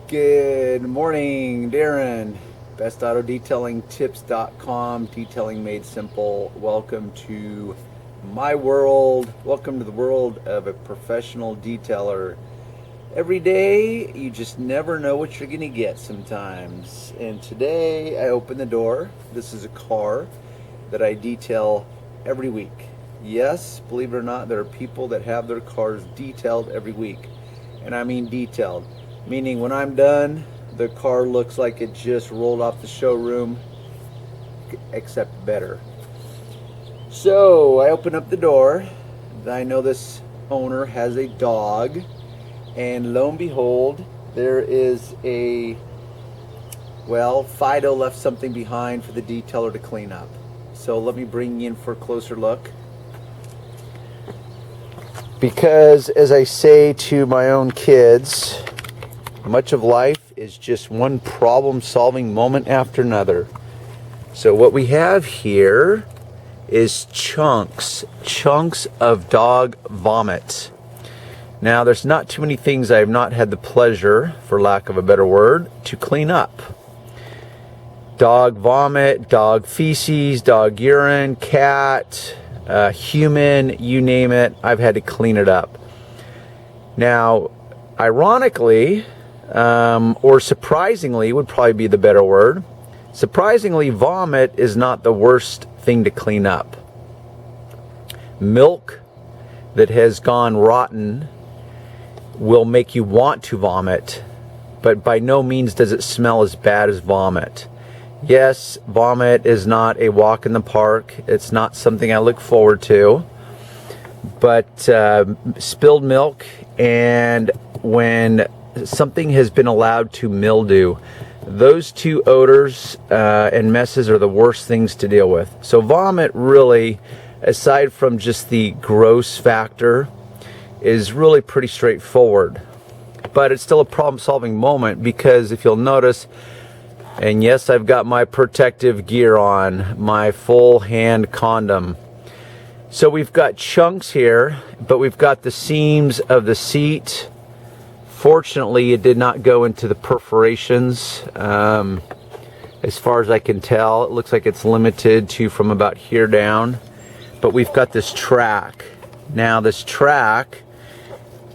Good morning, Darren. BestAutoDetailingTips.com. Detailing made simple. Welcome to my world. Welcome to the world of a professional detailer. Every day, you just never know what you're going to get sometimes. And today, I opened the door. This is a car that I detail every week. Yes, believe it or not, there are people that have their cars detailed every week. And I mean detailed. Meaning when I'm done, the car looks like it just rolled off the showroom, except better. So I open up the door. I know this owner has a dog, and lo and behold, there is Fido left something behind for the detailer to clean up. So let me bring you in for a closer look. Because as I say to my own kids, much of life is just one problem-solving moment after another. So what we have here is chunks of dog vomit. Now, there's not too many things I have not had the pleasure, for lack of a better word, to clean up. Dog vomit, dog feces, dog urine, cat, human, you name it, I've had to clean it up. Now, ironically, or surprisingly would probably be the better word. Surprisingly, vomit is not the worst thing to clean up. Milk that has gone rotten will make you want to vomit, but by no means does it smell as bad as vomit. Yes, vomit is not a walk in the park. It's not something I look forward to. But spilled milk, and when something has been allowed to mildew, those two odors and messes are the worst things to deal with. So vomit really, aside from just the gross factor, is really pretty straightforward. But it's still a problem-solving moment, because if you'll notice, and yes, I've got my protective gear on, my full hand condom. So we've got chunks here, but we've got the seams of the seat. Fortunately, it did not go into the perforations. As far as I can tell, it looks like it's limited to from about here down. But we've got this track. Now this track,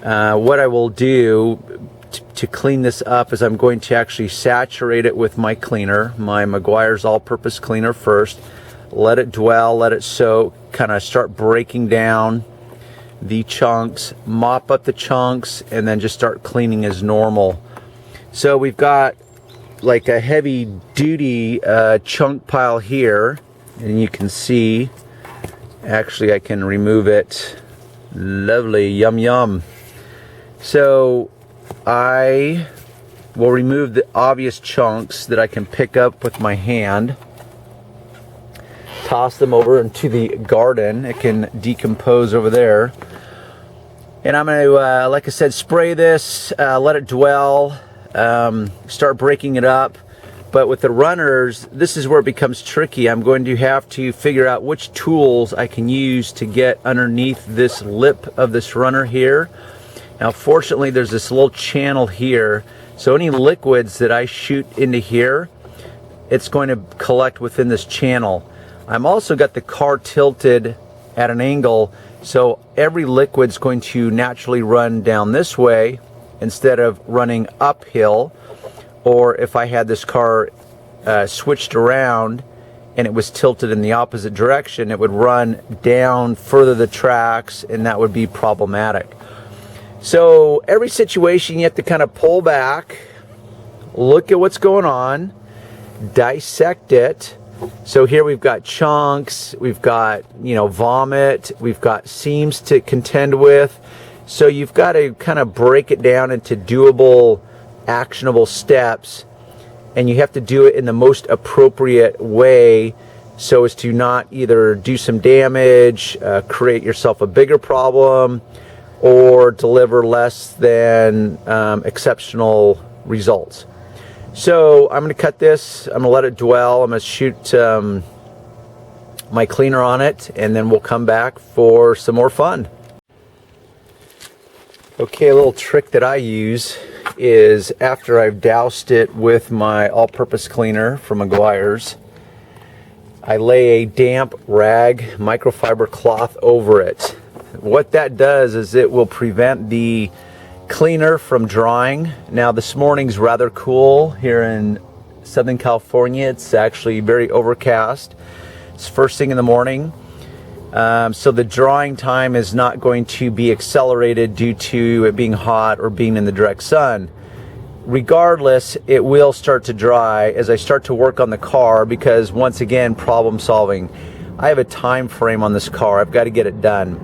what I will do to clean this up is I'm going to actually saturate it with my cleaner, my Meguiar's all-purpose cleaner first. Let it dwell, let it soak, kind of start breaking down the chunks, mop up the chunks, and then just start cleaning as normal. So we've got like a heavy duty chunk pile here, and you can see, actually I can remove it. Lovely, yum yum. So I will remove the obvious chunks that I can pick up with my hand, toss them over into the garden. It can decompose over there. And I'm going to, like I said, spray this, let it dwell, start breaking it up. But with the runners, this is where it becomes tricky. I'm going to have to figure out which tools I can use to get underneath this lip of this runner here. Now, fortunately, there's this little channel here. So any liquids that I shoot into here, it's going to collect within this channel. I'm also got the car tilted at an angle, so every liquid's going to naturally run down this way instead of running uphill. Or if I had this car switched around and it was tilted in the opposite direction, it would run down further the tracks, and that would be problematic. So every situation you have to kind of pull back, look at what's going on, dissect it. So here we've got chunks, we've got, vomit, we've got seams to contend with. So you've got to kind of break it down into doable, actionable steps, and you have to do it in the most appropriate way so as to not either do some damage, create yourself a bigger problem, or deliver less than exceptional results. So I'm going to cut this, I'm going to let it dwell, I'm going to shoot my cleaner on it, and then we'll come back for some more fun. Okay, a little trick that I use is after I've doused it with my all-purpose cleaner from Meguiar's, I lay a damp rag microfiber cloth over it. What that does is it will prevent the cleaner from drying. Now this morning's rather cool here in Southern California. It's actually very overcast. It's first thing in the morning. So the drying time is not going to be accelerated due to it being hot or being in the direct sun. Regardless, it will start to dry as I start to work on the car, because once again, problem solving. I have a time frame on this car. I've got to get it done.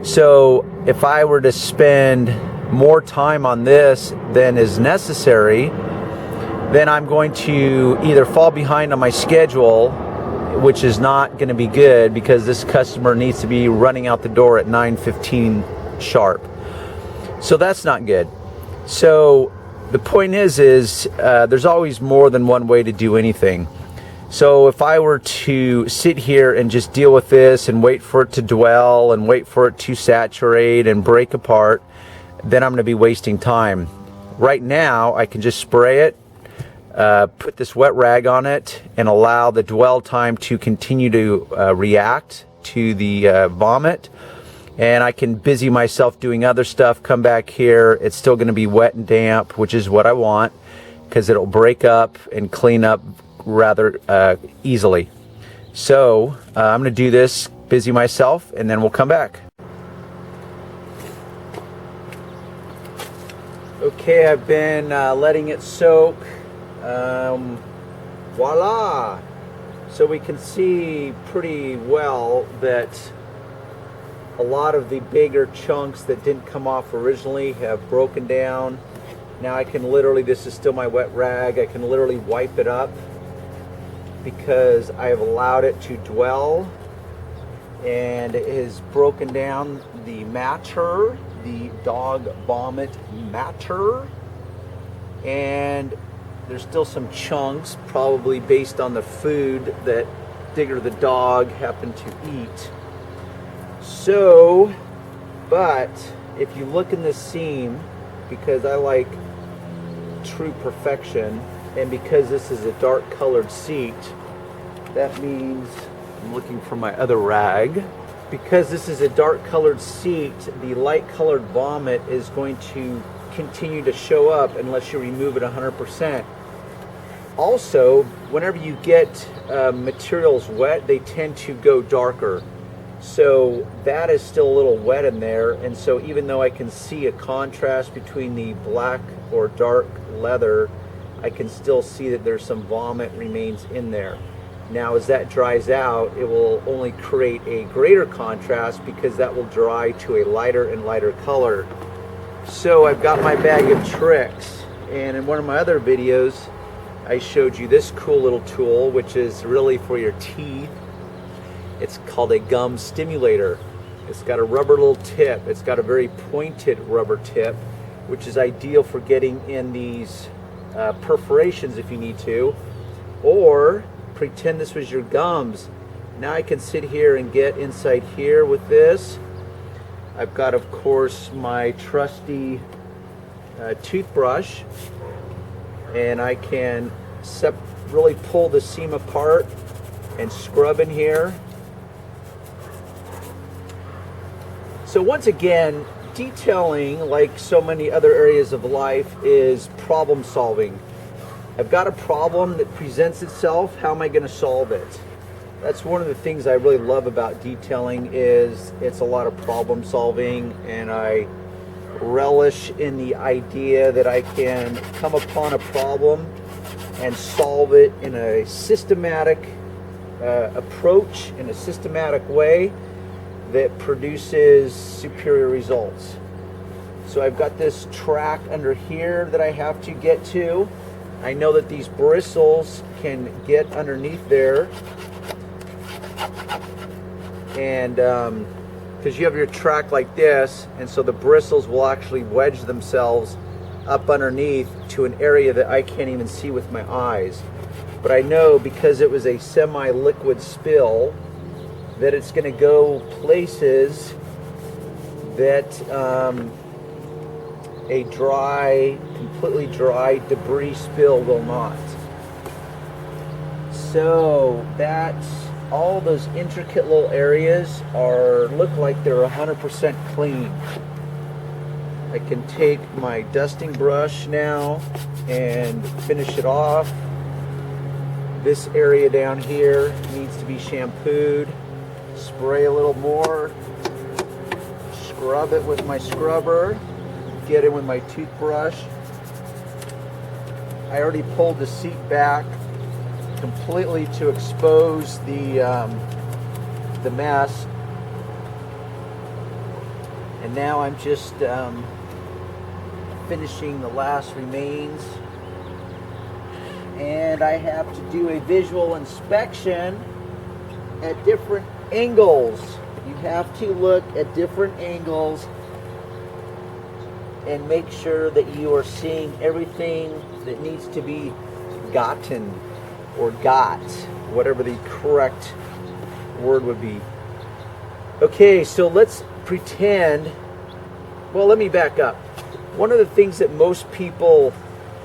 So if I were to spend more time on this than is necessary, then I'm going to either fall behind on my schedule, which is not going to be good, because this customer needs to be running out the door at 9:15 sharp. So that's not good. So the point is there's always more than one way to do anything. So if I were to sit here and just deal with this and wait for it to dwell and wait for it to saturate and break apart, then I'm going to be wasting time. Right now, I can just spray it, put this wet rag on it, and allow the dwell time to continue to react to the vomit. And I can busy myself doing other stuff, come back here. It's still going to be wet and damp, which is what I want, because it'll break up and clean up rather easily. So I'm going to do this, busy myself, and then we'll come back. Okay, I've been letting it soak. Voila! So we can see pretty well that a lot of the bigger chunks that didn't come off originally have broken down. Now I can literally, this is still my wet rag, I can literally wipe it up because I have allowed it to dwell, and it has broken down the matter, the dog vomit matter, and there's still some chunks, probably based on the food that Digger the dog happened to eat. So, but if you look in this seam, because I like true perfection, and because this is a dark colored seat, that means I'm looking for my other rag. Because this is a dark colored seat, the light colored vomit is going to continue to show up unless you remove it 100%. Also, whenever you get materials wet, they tend to go darker. So that is still a little wet in there, and so even though I can see a contrast between the black or dark leather, I can still see that there's some vomit remains in there. Now as that dries out, it will only create a greater contrast, because that will dry to a lighter and lighter color. So I've got my bag of tricks, and in one of my other videos I showed you this cool little tool, which is really for your teeth. It's called a gum stimulator. It's got a rubber little tip. It's got a very pointed rubber tip, which is ideal for getting in these perforations if you need to. Or pretend this was your gums. Now I can sit here and get inside here with this. I've got, of course, my trusty toothbrush, and I can really pull the seam apart and scrub in here. So once again, detailing, like so many other areas of life, is problem solving. I've got a problem that presents itself. How am I going to solve it? That's one of the things I really love about detailing, is it's a lot of problem solving, and I relish in the idea that I can come upon a problem and solve it in a systematic approach, in a systematic way that produces superior results. So I've got this track under here that I have to get to. I know that these bristles can get underneath there, and because you have your track like this, and so the bristles will actually wedge themselves up underneath to an area that I can't even see with my eyes. But I know, because it was a semi-liquid spill, that it's going to go places that a dry, completely dry. Debris spill will not. So that's all those intricate little areas look like they're 100% clean. I can take my dusting brush now and finish it off. This area down here needs to be shampooed. Spray a little more. Scrub it with my scrubber. Get in with my toothbrush. I already pulled the seat back completely to expose the mess. And now I'm just finishing the last remains. And I have to do a visual inspection at different angles. You have to look at different angles and make sure that you are seeing everything that needs to be gotten or got, whatever the correct word would be. Okay, so let's pretend, well, let me back up. One of the things that most people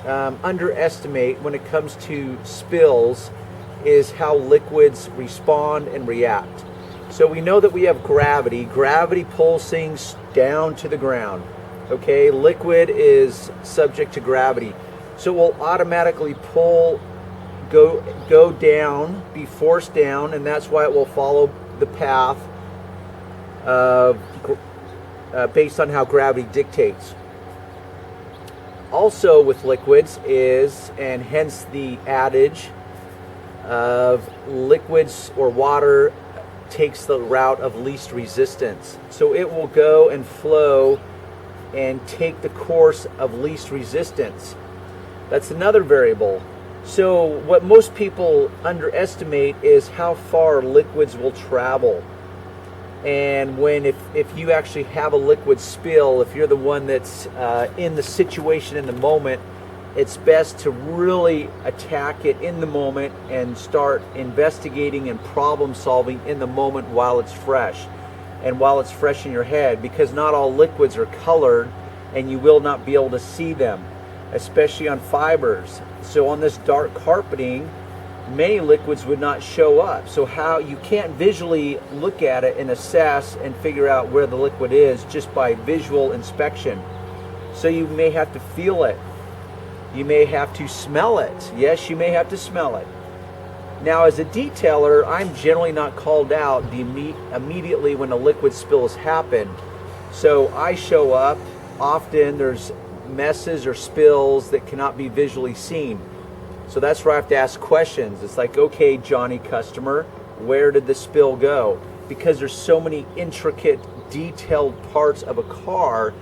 underestimate when it comes to spills is how liquids respond and react. So we know that we have gravity. Gravity pulls things down to the ground. Okay, liquid is subject to gravity. So it will automatically go down, be forced down, and that's why it will follow the path based on how gravity dictates. Also with liquids is, and hence the adage of liquids or water takes the route of least resistance. So it will go and flow and take the course of least resistance. That's another variable. So what most people underestimate is how far liquids will travel. And if you actually have a liquid spill, if you're the one that's in the situation in the moment, it's best to really attack it in the moment and start investigating and problem solving in the moment while it's fresh and while it's fresh in your head, because not all liquids are colored and you will not be able to see them, especially on fibers. So on this dark carpeting, many liquids would not show up. So how you can't visually look at it and assess and figure out where the liquid is just by visual inspection. So you may have to feel it. You may have to smell it. Yes, you may have to smell it. Now, as a detailer, I'm generally not called out immediately when a liquid spill has happened. So I show up. Often there's messes or spills that cannot be visually seen. So that's where I have to ask questions. It's like, okay, Johnny customer, where did the spill go? Because there's so many intricate, detailed parts of a car,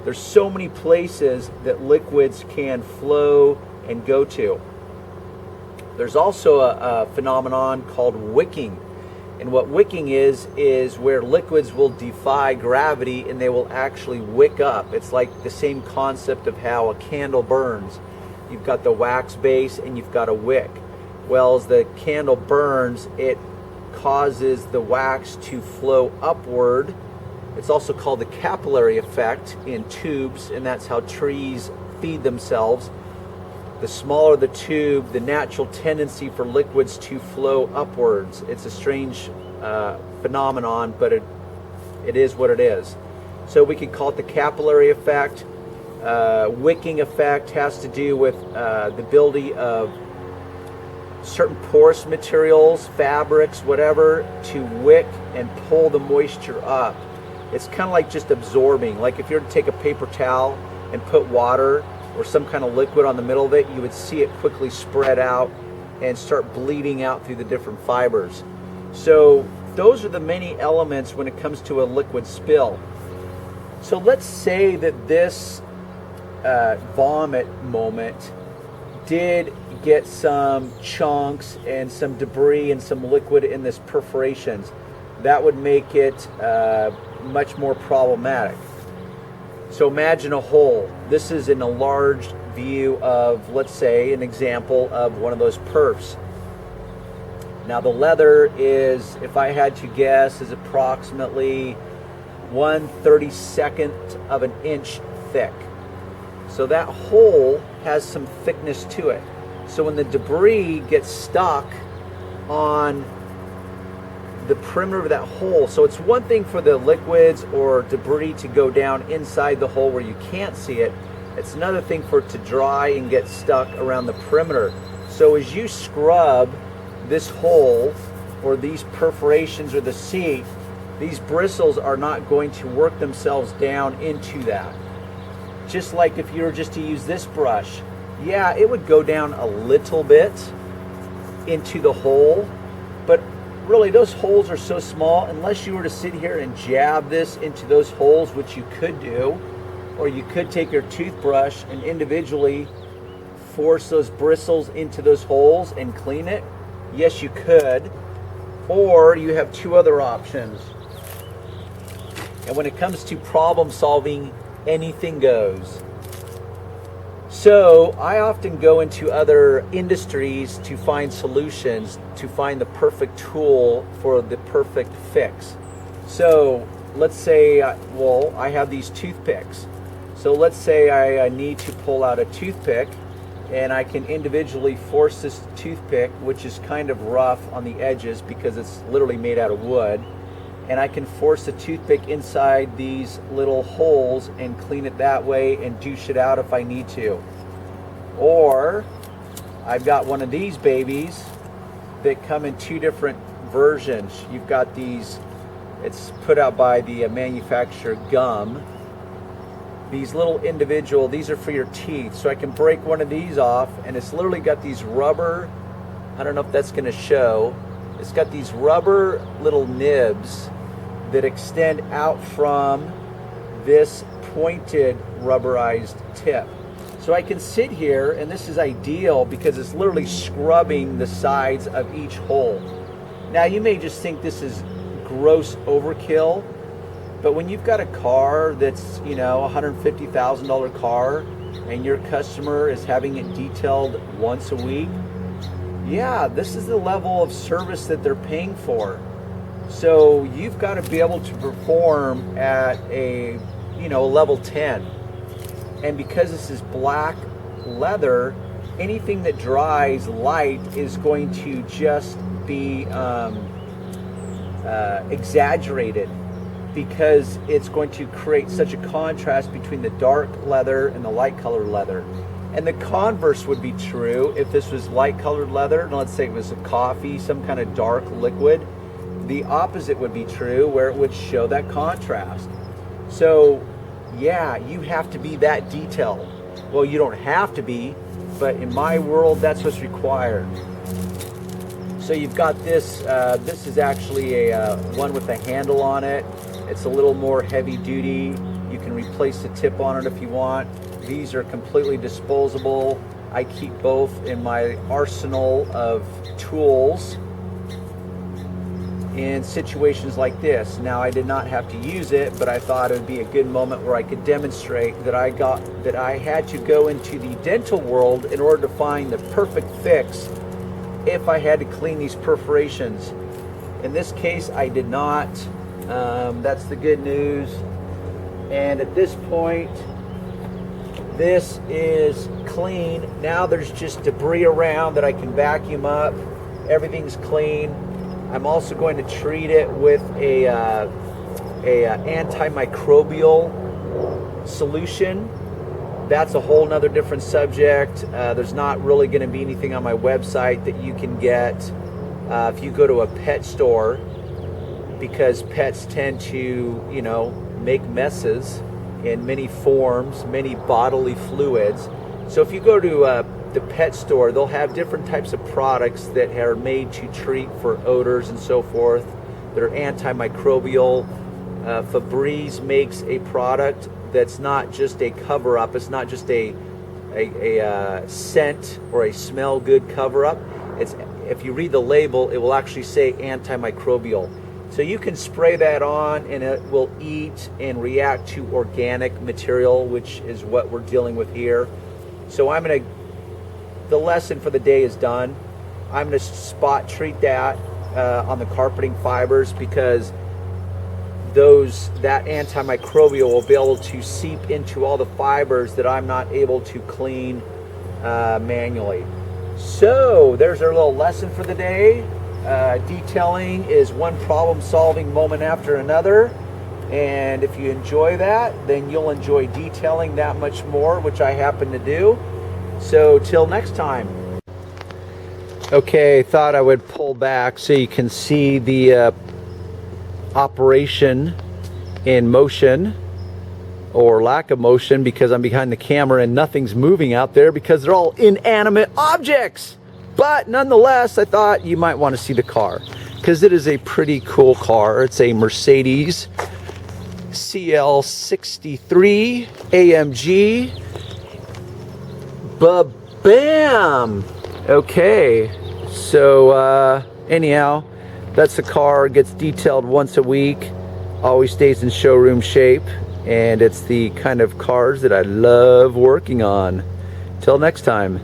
there's so many places that liquids can flow and go to. There's also a phenomenon called wicking. And what wicking is where liquids will defy gravity and they will actually wick up. It's like the same concept of how a candle burns. You've got the wax base and you've got a wick. Well, as the candle burns, it causes the wax to flow upward. It's also called the capillary effect in tubes, and that's how trees feed themselves. The smaller the tube, the natural tendency for liquids to flow upwards. It's a strange phenomenon, but it is what it is. So we could call it the capillary effect. Wicking effect has to do with the ability of certain porous materials, fabrics, whatever, to wick and pull the moisture up. It's kind of like just absorbing. Like if you were to take a paper towel and put water or some kind of liquid on the middle of it, you would see it quickly spread out and start bleeding out through the different fibers. So those are the many elements when it comes to a liquid spill. So let's say that this vomit moment did get some chunks and some debris and some liquid in this perforations. That would make it much more problematic. So imagine a hole. This is in a large view of, let's say, an example of one of those perfs. Now the leather is, if I had to guess, is approximately 1/32 of an inch thick. So that hole has some thickness to it. So when the debris gets stuck on the perimeter of that hole, so it's one thing for the liquids or debris to go down inside the hole where you can't see it. It's another thing for it to dry and get stuck around the perimeter. So as you scrub this hole or these perforations or the seat, these bristles are not going to work themselves down into that. Just like if you were just to use this brush, yeah, it would go down a little bit into the hole, but really those holes are so small, unless you were to sit here and jab this into those holes, which you could do, or you could take your toothbrush and individually force those bristles into those holes and clean it. Yes, you could. Or you have two other options. And when it comes to problem solving, anything goes. So I often go into other industries to find solutions, to find the perfect tool for the perfect fix. So let's say, I have these toothpicks. So let's say I need to pull out a toothpick, and I can individually force this toothpick, which is kind of rough on the edges because it's literally made out of wood, and I can force the toothpick inside these little holes and clean it that way and douche it out if I need to. Or I've got one of these babies that come in two different versions. You've got these, it's put out by the manufacturer Gum. These little individual, these are for your teeth. So I can break one of these off, and it's literally got these rubber, I don't know if that's going to show, it's got these rubber little nibs that extend out from this pointed rubberized tip. So I can sit here, and this is ideal because it's literally scrubbing the sides of each hole. Now you may just think this is gross overkill, but when you've got a car that's, you know, $150,000 car, and your customer is having it detailed once a week, yeah, this is the level of service that they're paying for. So you've got to be able to perform at a, you know, level 10. And because this is black leather, anything that dries light is going to just be exaggerated, because it's going to create such a contrast between the dark leather and the light colored leather. And the converse would be true if this was light colored leather, and let's say it was a coffee, some kind of dark liquid. The opposite would be true, where it would show that contrast. So yeah, you have to be that detailed. Well, you don't have to be, but in my world, that's what's required. So you've got this, this is actually a one with a handle on it. It's a little more heavy duty. You can replace the tip on it if you want. These are completely disposable. I keep both in my arsenal of tools in situations like this. Now, I did not have to use it, but I thought it would be a good moment where I could demonstrate that I had to go into the dental world in order to find the perfect fix if I had to clean these perforations. In this case, I did not. That's the good news. And at this point, this is clean. Now there's just debris around that I can vacuum up. Everything's clean. I'm also going to treat it with a antimicrobial solution. That's a whole nother different subject. There's not really going to be anything on my website that you can get if you go to a pet store, because pets tend to, you know, make messes in many forms, many bodily fluids. So if you go to the pet store, they'll have different types of products that are made to treat for odors and so forth that are antimicrobial. Febreze makes a product that's not just a cover-up. It's not just a scent or a smell good cover-up. It's, if you read the label, it will actually say antimicrobial. So you can spray that on and it will eat and react to organic material, which is what we're dealing with here. So the lesson for the day is done. I'm going to spot treat that on the carpeting fibers, because that antimicrobial will be able to seep into all the fibers that I'm not able to clean manually. So there's our little lesson for the day. Detailing is one problem-solving moment after another, and if you enjoy that, then you'll enjoy detailing that much more, which I happen to do. So till next time. Okay, thought I would pull back so you can see the operation in motion, or lack of motion, because I'm behind the camera and nothing's moving out there because they're all inanimate objects. But nonetheless, I thought you might want to see the car, because it is a pretty cool car. It's a Mercedes CL63 AMG. Ba-bam! Okay, so anyhow, that's the car. It gets detailed once a week, always stays in showroom shape, and it's the kind of cars that I love working on. Till next time.